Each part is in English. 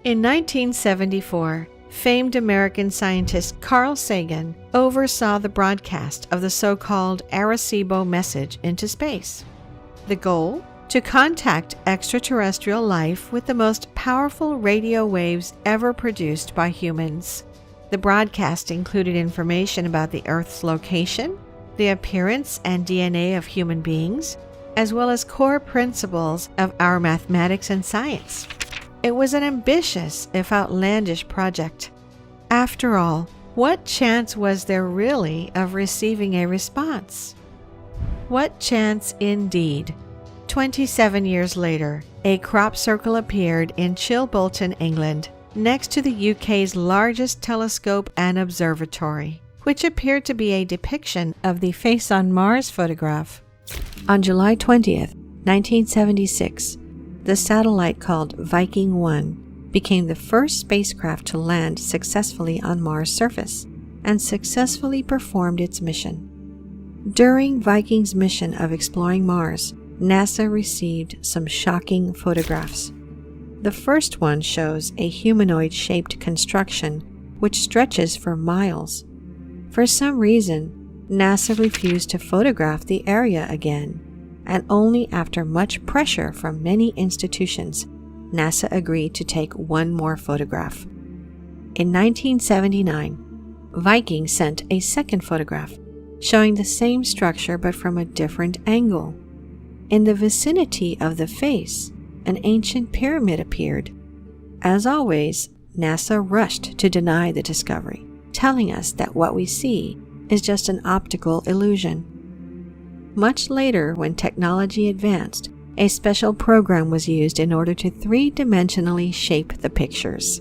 In 1974, famed American scientist Carl Sagan oversaw the broadcast of the so-called Arecibo message into space. The goal? To contact extraterrestrial life with the most powerful radio waves ever produced by humans. The broadcast included information about the Earth's location, the appearance and DNA of human beings, as well as core principles of our mathematics and science. It was an ambitious, if outlandish, project. After all, what chance was there really of receiving a response? What chance indeed? 27 years later, a crop circle appeared in Chilbolton, England, next to the UK's largest telescope and observatory, which appeared to be a depiction of the Face on Mars photograph. On July 20th, 1976, the satellite called Viking 1 became the first spacecraft to land successfully on Mars' surface and successfully performed its mission. During Viking's mission of exploring Mars, NASA received some shocking photographs. The first one shows a humanoid-shaped construction which stretches for miles. For some reason, NASA refused to photograph the area again, and only after much pressure from many institutions, NASA agreed to take one more photograph. In 1979, Viking sent a second photograph, showing the same structure but from a different angle. In the vicinity of the face, an ancient pyramid appeared. As always, NASA rushed to deny the discovery, telling us that what we see is just an optical illusion. Much later, when technology advanced, a special program was used in order to three-dimensionally shape the pictures.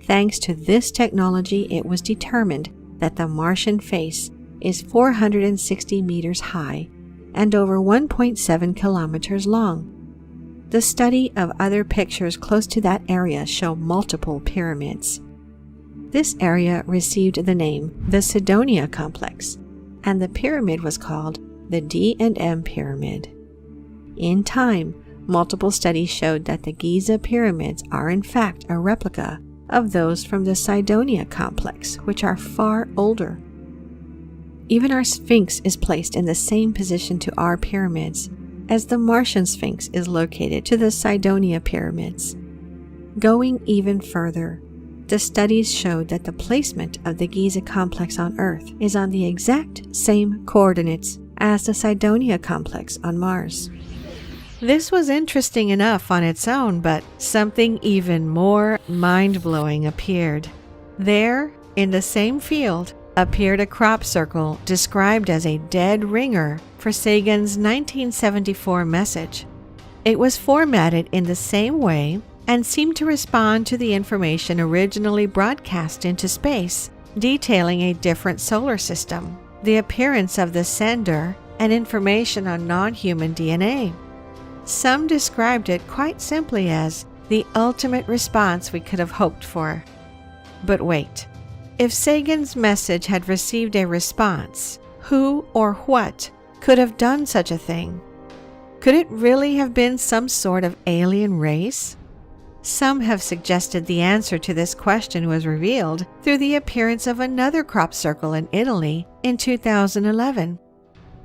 Thanks to this technology, it was determined that the Martian face is 460 meters high and over 1.7 kilometers long. The study of other pictures close to that area show multiple pyramids. This area received the name the Sidonia Complex, and the pyramid was called the D&M Pyramid. In time, multiple studies showed that the Giza pyramids are in fact a replica of those from the Sidonia Complex, which are far older. Even our Sphinx is placed in the same position to our pyramids, as the Martian Sphinx is located to the Sidonia pyramids. Going even further, the studies showed that the placement of the Giza complex on Earth is on the exact same coordinates as the Sidonia complex on Mars. This was interesting enough on its own, but something even more mind-blowing appeared. There, in the same field, appeared a crop circle described as a dead ringer for Sagan's 1974 message. It was formatted in the same way and seemed to respond to the information originally broadcast into space, detailing a different solar system, the appearance of the sender, and information on non-human DNA. Some described it quite simply as the ultimate response we could have hoped for. But wait, if Sagan's message had received a response, who or what could have done such a thing? Could it really have been some sort of alien race? Some have suggested the answer to this question was revealed through the appearance of another crop circle in Italy in 2011.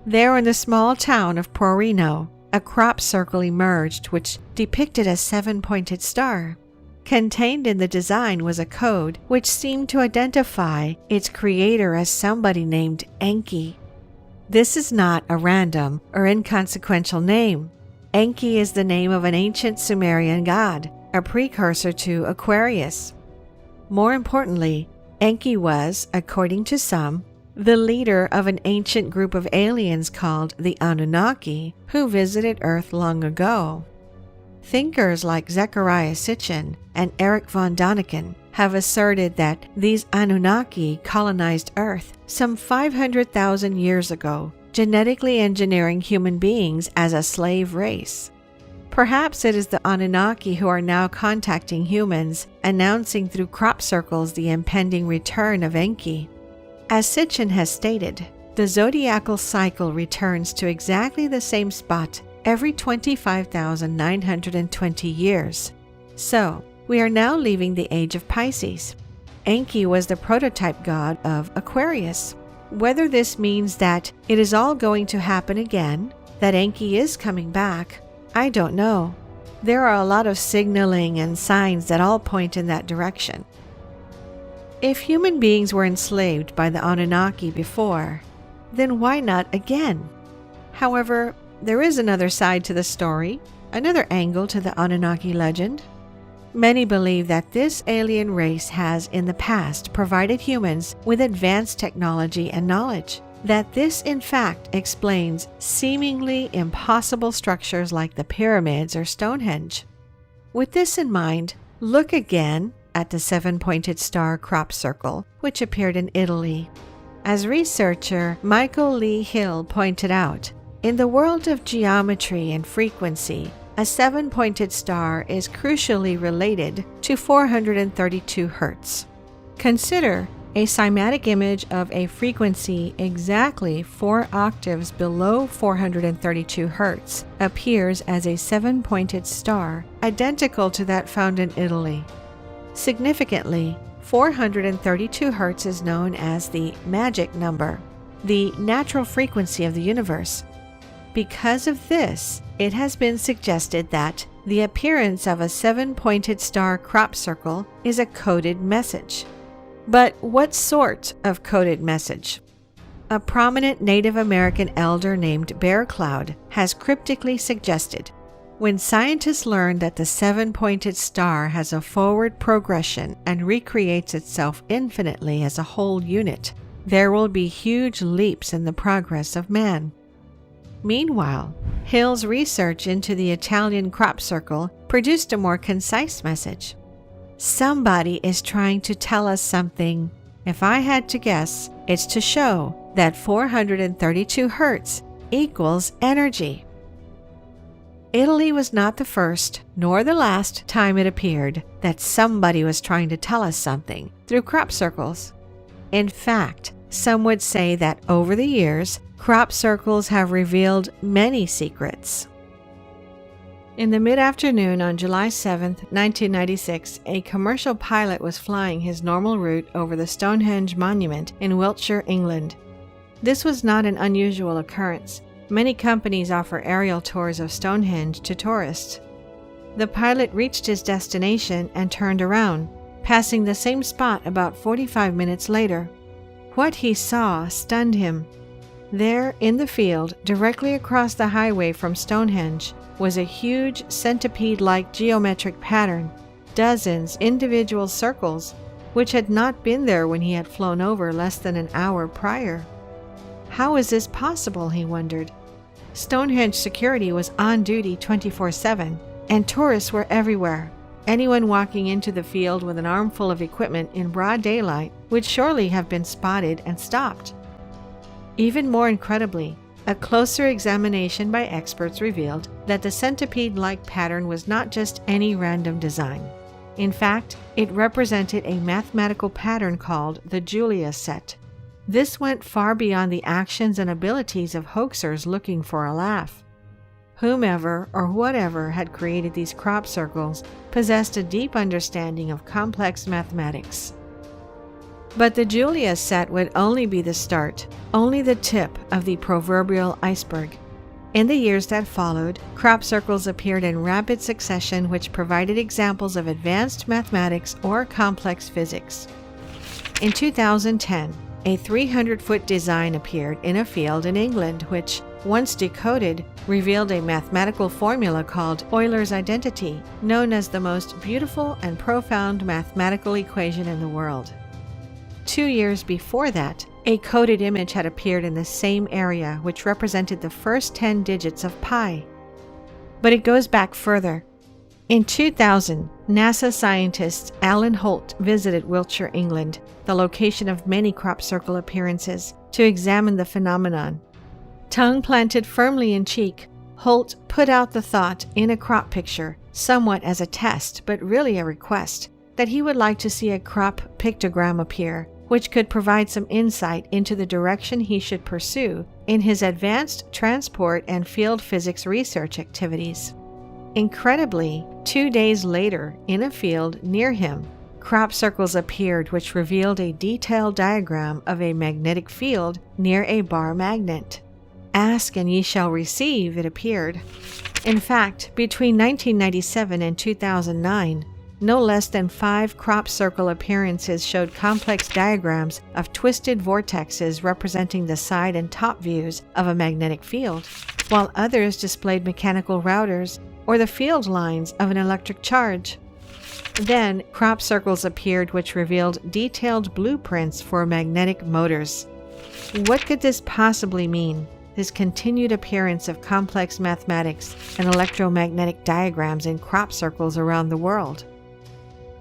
There in the small town of Porrino, a crop circle emerged which depicted a 7-pointed star. Contained in the design was a code which seemed to identify its creator as somebody named Enki. This is not a random or inconsequential name. Enki is the name of an ancient Sumerian god, a precursor to Aquarius. More importantly, Enki was, according to some, the leader of an ancient group of aliens called the Anunnaki who visited Earth long ago. Thinkers like Zecharia Sitchin and Erich von Däniken have asserted that these Anunnaki colonized Earth some 500,000 years ago, genetically engineering human beings as a slave race. Perhaps it is the Anunnaki who are now contacting humans, announcing through crop circles the impending return of Enki. As Sitchin has stated, the zodiacal cycle returns to exactly the same spot every 25,920 years. So, We are now leaving the age of Pisces. Enki was the prototype god of Aquarius. Whether this means that it is all going to happen again, that Enki is coming back, I don't know. There are a lot of signaling and signs that all point in that direction. If human beings were enslaved by the Anunnaki before, then why not again? However, there is another side to the story, another angle to the Anunnaki legend. Many believe that this alien race has in the past provided humans with advanced technology and knowledge, that this in fact explains seemingly impossible structures like the pyramids or Stonehenge. With this in mind, look again at the seven-pointed star crop circle, which appeared in Italy. As researcher Michael Lee Hill pointed out, in the world of geometry and frequency, a seven-pointed star is crucially related to 432 Hz. Consider a cymatic image of a frequency exactly 4 octaves below 432 Hz appears as a seven-pointed star identical to that found in Italy. Significantly, 432 Hz is known as the magic number, the natural frequency of the universe. Because of this, it has been suggested that the appearance of a seven-pointed star crop circle is a coded message. But what sort of coded message? A prominent Native American elder named Bear Cloud has cryptically suggested, when scientists learn that the seven-pointed star has a forward progression and recreates itself infinitely as a whole unit, there will be huge leaps in the progress of man. Meanwhile, Hill's research into the Italian crop circle produced a more concise message. Somebody is trying to tell us something. If I had to guess, it's to show that 432 Hz equals energy. Italy was not the first, nor the last time it appeared that somebody was trying to tell us something through crop circles. In fact, some would say that over the years, crop circles have revealed many secrets. In the mid-afternoon on July 7, 1996, a commercial pilot was flying his normal route over the Stonehenge Monument in Wiltshire, England. This was not an unusual occurrence. Many companies offer aerial tours of Stonehenge to tourists. The pilot reached his destination and turned around, passing the same spot about 45 minutes later. What he saw stunned him. There, in the field, directly across the highway from Stonehenge, was a huge centipede-like geometric pattern, dozens individual circles, which had not been there when he had flown over less than an hour prior. How is this possible, he wondered. Stonehenge security was on duty 24/7, and tourists were everywhere. Anyone walking into the field with an armful of equipment in broad daylight would surely have been spotted and stopped. Even more incredibly, a closer examination by experts revealed that the centipede-like pattern was not just any random design. In fact, it represented a mathematical pattern called the Julia set. This went far beyond the actions and abilities of hoaxers looking for a laugh. Whomever or whatever had created these crop circles possessed a deep understanding of complex mathematics. But the Julia set would only be the start, only the tip of the proverbial iceberg. In the years that followed, crop circles appeared in rapid succession, which provided examples of advanced mathematics or complex physics. In 2010, a 300-foot design appeared in a field in England which, once decoded, revealed a mathematical formula called Euler's identity, known as the most beautiful and profound mathematical equation in the world. 2 years before that, a coded image had appeared in the same area, which represented the first 10 digits of pi. But it goes back further. In 2000, NASA scientists Alan Holt visited Wiltshire, England, the location of many crop circle appearances, to examine the phenomenon. Tongue planted firmly in cheek, Holt put out the thought in a crop picture, somewhat as a test, but really a request, that he would like to see a crop pictogram appear, which could provide some insight into the direction he should pursue in his advanced transport and field physics research activities. Incredibly, 2 days later, in a field near him, crop circles appeared which revealed a detailed diagram of a magnetic field near a bar magnet. "Ask and ye shall receive," it appeared. In fact, between 1997 and 2009, no less than 5 crop circle appearances showed complex diagrams of twisted vortexes representing the side and top views of a magnetic field, while others displayed mechanical routers or the field lines of an electric charge. Then, crop circles appeared which revealed detailed blueprints for magnetic motors. What could this possibly mean? This continued appearance of complex mathematics and electromagnetic diagrams in crop circles around the world.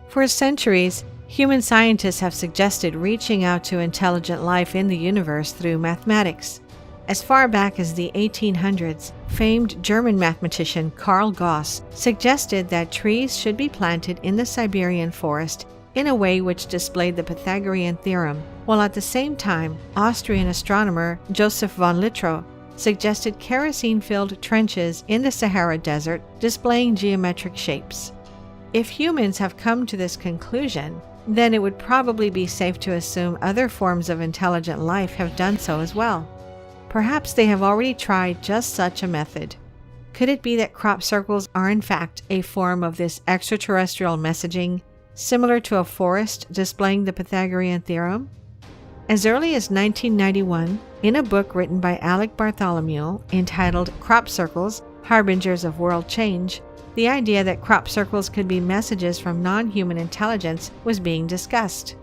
For centuries, human scientists have suggested reaching out to intelligent life in the universe through mathematics. As far back as the 1800s, famed German mathematician Carl Gauss suggested that trees should be planted in the Siberian forest in a way which displayed the Pythagorean theorem, while at the same time, Austrian astronomer Joseph von Littrow suggested kerosene-filled trenches in the Sahara Desert displaying geometric shapes. If humans have come to this conclusion, then it would probably be safe to assume other forms of intelligent life have done so as well. Perhaps they have already tried just such a method. Could it be that crop circles are in fact a form of this extraterrestrial messaging, similar to a forest displaying the Pythagorean theorem? As early as 1991, in a book written by Alec Bartholomew entitled Crop Circles, Harbingers of World Change, the idea that crop circles could be messages from non-human intelligence was being discussed.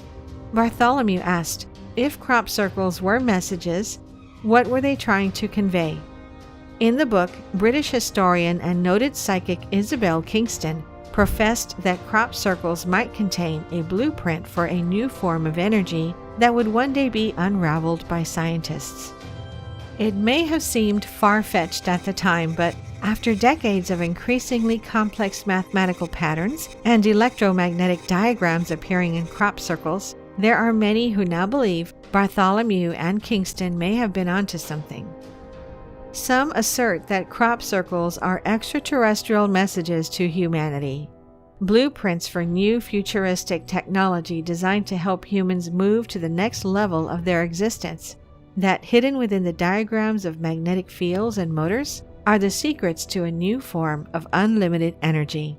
Bartholomew asked, if crop circles were messages, what were they trying to convey? In the book, British historian and noted psychic Isabel Kingston professed that crop circles might contain a blueprint for a new form of energy that would one day be unraveled by scientists. It may have seemed far-fetched at the time, but after decades of increasingly complex mathematical patterns and electromagnetic diagrams appearing in crop circles, there are many who now believe Bartholomew and Kingston may have been onto something. Some assert that crop circles are extraterrestrial messages to humanity, blueprints for new futuristic technology designed to help humans move to the next level of their existence, that hidden within the diagrams of magnetic fields and motors are the secrets to a new form of unlimited energy.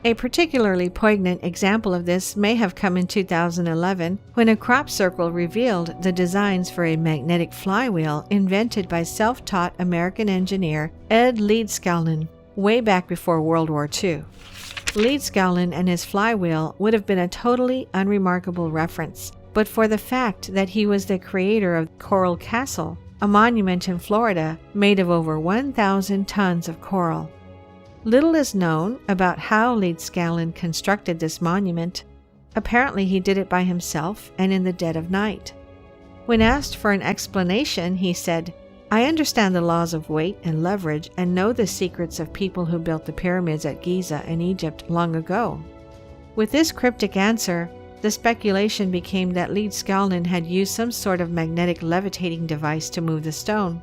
A particularly poignant example of this may have come in 2011 when a crop circle revealed the designs for a magnetic flywheel invented by self-taught American engineer Ed Leedskalnin way back before World War II. Leedskalnin and his flywheel would have been a totally unremarkable reference, but for the fact that he was the creator of Coral Castle, a monument in Florida made of over 1,000 tons of coral. Little is known about how Leedskalnin constructed this monument. Apparently he did it by himself and in the dead of night. When asked for an explanation, he said, "I understand the laws of weight and leverage and know the secrets of people who built the pyramids at Giza in Egypt long ago." With this cryptic answer, the speculation became that Leedskalnin had used some sort of magnetic levitating device to move the stone.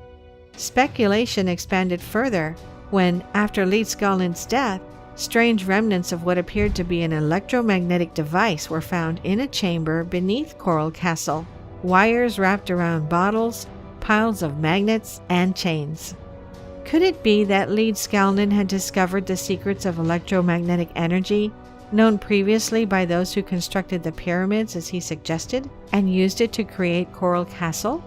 Speculation expanded further when, after Leedskalnin's death, strange remnants of what appeared to be an electromagnetic device were found in a chamber beneath Coral Castle, wires wrapped around bottles, piles of magnets, and chains. Could it be that Leedskalnin had discovered the secrets of electromagnetic energy, known previously by those who constructed the pyramids as he suggested, and used it to create Coral Castle?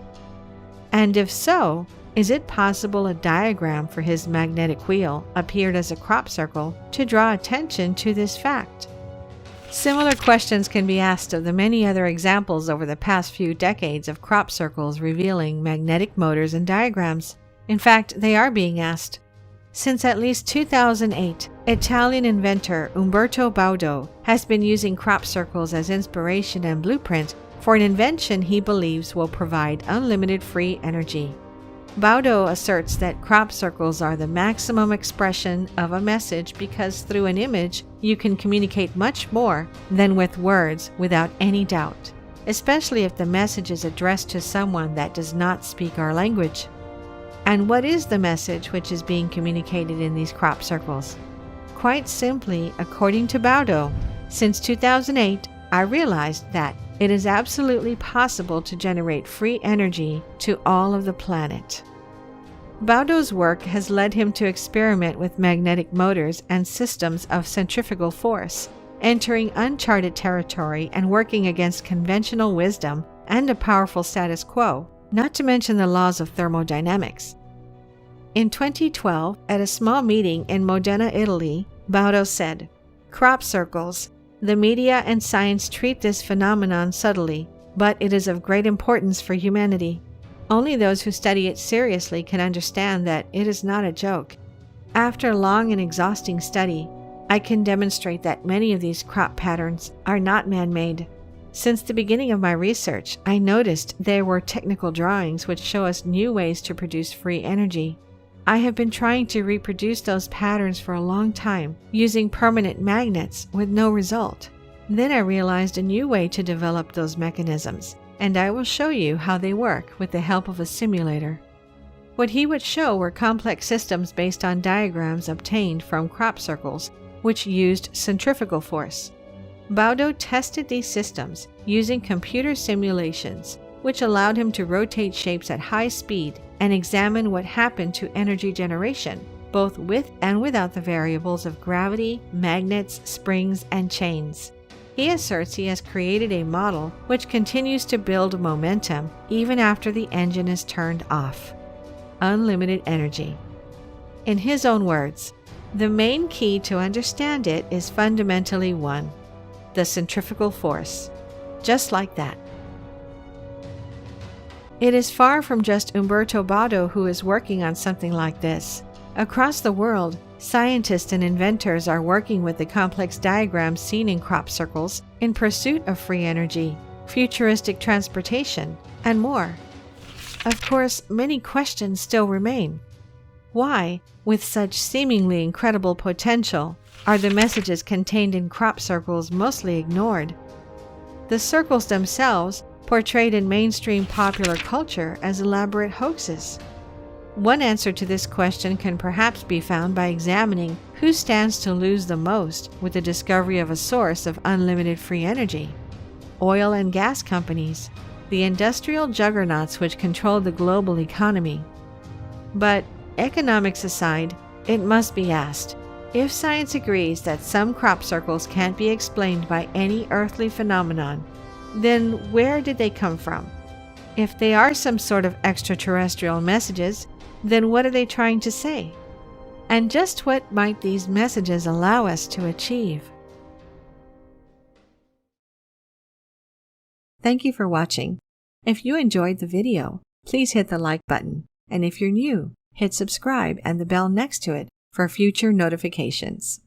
And if so, is it possible a diagram for his magnetic wheel appeared as a crop circle to draw attention to this fact? Similar questions can be asked of the many other examples over the past few decades of crop circles revealing magnetic motors and diagrams. In fact, they are being asked. Since at least 2008, Italian inventor Umberto Baudo has been using crop circles as inspiration and blueprint for an invention he believes will provide unlimited free energy. Baudo asserts that crop circles are the maximum expression of a message because through an image you can communicate much more than with words without any doubt, especially if the message is addressed to someone that does not speak our language. And what is the message which is being communicated in these crop circles? Quite simply, according to Baudo, since 2008, I realized that it is absolutely possible to generate free energy to all of the planet. Baudo's work has led him to experiment with magnetic motors and systems of centrifugal force, entering uncharted territory and working against conventional wisdom and a powerful status quo, not to mention the laws of thermodynamics. In 2012, at a small meeting in Modena, Italy, Baudo said, "Crop circles. The media and science treat this phenomenon subtly, but it is of great importance for humanity. Only those who study it seriously can understand that it is not a joke. After long and exhausting study, I can demonstrate that many of these crop patterns are not man-made. Since the beginning of my research, I noticed there were technical drawings which show us new ways to produce free energy. I have been trying to reproduce those patterns for a long time, using permanent magnets with no result. Then I realized a new way to develop those mechanisms, and I will show you how they work with the help of a simulator." What he would show were complex systems based on diagrams obtained from crop circles, which used centrifugal force. Baudo tested these systems using computer simulations, which allowed him to rotate shapes at high speed and examine what happened to energy generation, both with and without the variables of gravity, magnets, springs, and chains. He asserts he has created a model which continues to build momentum even after the engine is turned off. Unlimited energy. In his own words, "The main key to understand it is fundamentally one: the centrifugal force." Just like that. It is far from just Umberto Baudo who is working on something like this. Across the world, scientists and inventors are working with the complex diagrams seen in crop circles in pursuit of free energy, futuristic transportation, and more. Of course, many questions still remain. Why, with such seemingly incredible potential, are the messages contained in crop circles mostly ignored? The circles themselves portrayed in mainstream popular culture as elaborate hoaxes. One answer to this question can perhaps be found by examining who stands to lose the most with the discovery of a source of unlimited free energy. Oil and gas companies, the industrial juggernauts which control the global economy. But economics aside, it must be asked, if science agrees that some crop circles can't be explained by any earthly phenomenon, then where did they come from? If they are some sort of extraterrestrial messages, then what are they trying to say? And just what might these messages allow us to achieve? Thank you for watching. If you enjoyed the video, please hit the like button. And if you're new, hit subscribe and the bell next to it for future notifications.